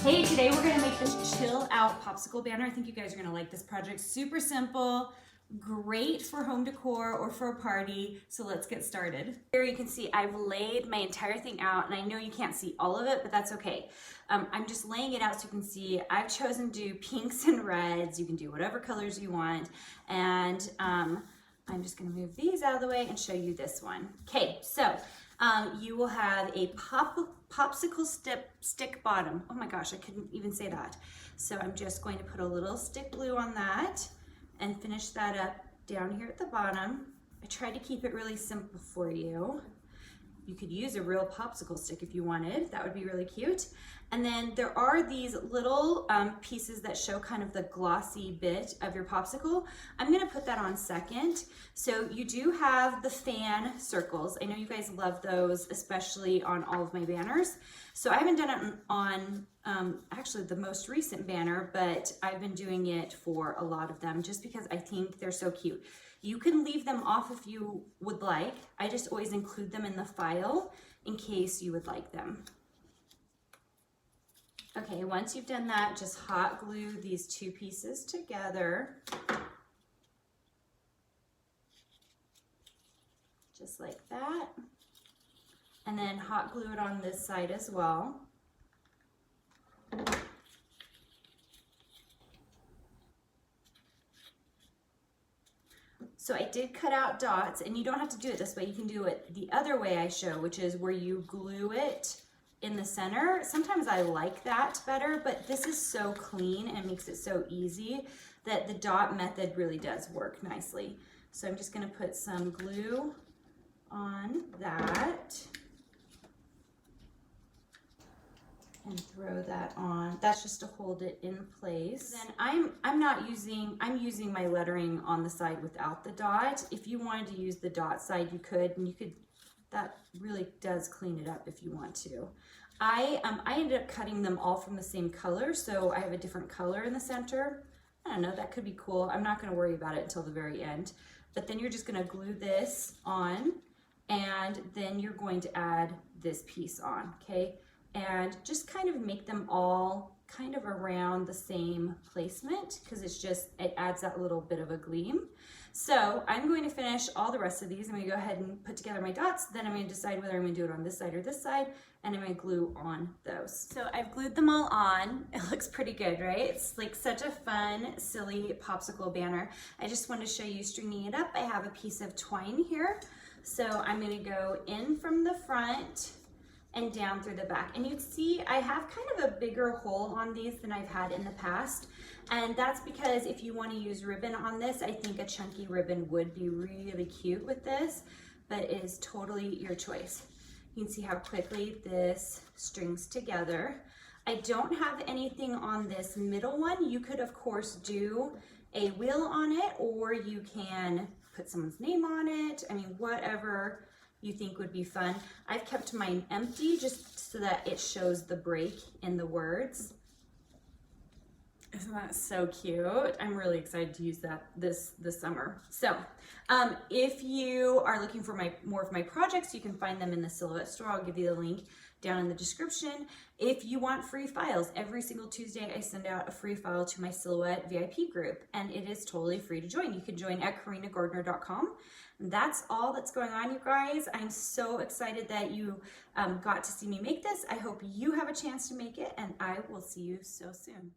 Hey, today we're gonna make this chill out popsicle banner. I think you guys are gonna like this project. Super simple, great for home decor or for a party. So let's get started. Here you can see I've laid my entire thing out, and I know you can't see all of it, but that's okay. I'm just laying it out so you can see I've chosen to do pinks and reds. You can do whatever colors you want. And I'm just gonna move these out of the way and show you this one. Okay, so you will have a popsicle stick bottom. Oh my gosh, I couldn't even say that. So I'm just going to put a little stick glue on that and finish that up down here at the bottom. I tried to keep it really simple for you. You could use a real popsicle stick if you wanted. That would be really cute. And then there are these little pieces that show kind of the glossy bit of your popsicle. I'm gonna put that on second. So you do have the fan circles. I know you guys love those, especially on all of my banners. So I haven't done it on actually the most recent banner, but I've been doing it for a lot of them just because I think they're so cute. You can leave them off if you would like. I just always include them in the file in case you would like them. Okay, once you've done that, just hot glue these two pieces together. Just like that. And then hot glue it on this side as well. So I did cut out dots, and you don't have to do it this way. You can do it the other way I show, which is where you glue it in the center. Sometimes I like that better, but this is so clean and makes it so easy that the dot method really does work nicely. So I'm just gonna put some glue on that and throw that on. That's just to hold it in place. Then I'm using my lettering on the side without the dot. If you wanted to use the dot side, you could, and you could, that really does clean it up if you want to. I ended up cutting them all from the same color, so I have a different color in the center. I don't know, that could be cool. I'm not gonna worry about it until the very end. But then you're just gonna glue this on, and then you're going to add this piece on, okay? And just kind of make them all kind of around the same placement, because it adds that little bit of a gleam. So I'm going to finish all the rest of these. I'm gonna go ahead and put together my dots, then I'm gonna decide whether I'm gonna do it on this side or this side, and I'm gonna glue on those. So I've glued them all on. It looks pretty good, right? It's like such a fun, silly popsicle banner. I just wanted to show you stringing it up. I have a piece of twine here. So I'm gonna go in from the front and down through the back. And you'd see I have kind of a bigger hole on these than I've had in the past. And that's because if you want to use ribbon on this, I think a chunky ribbon would be really cute with this, but it is totally your choice. You can see how quickly this strings together. I don't have anything on this middle one. You could of course do a wheel on it, or you can put someone's name on it. I mean, whatever you think would be fun. I've kept mine empty just so that it shows the break in the words. Isn't that so cute? I'm really excited to use that this summer. So if you are looking for more of my projects, you can find them in the Silhouette store. I'll give you the link down in the description. If you want free files, every single Tuesday I send out a free file to my Silhouette VIP group, and it is totally free to join. You can join at karinagardner.com. That's all that's going on, you guys. I'm so excited that you got to see me make this. I hope you have a chance to make it, and I will see you so soon.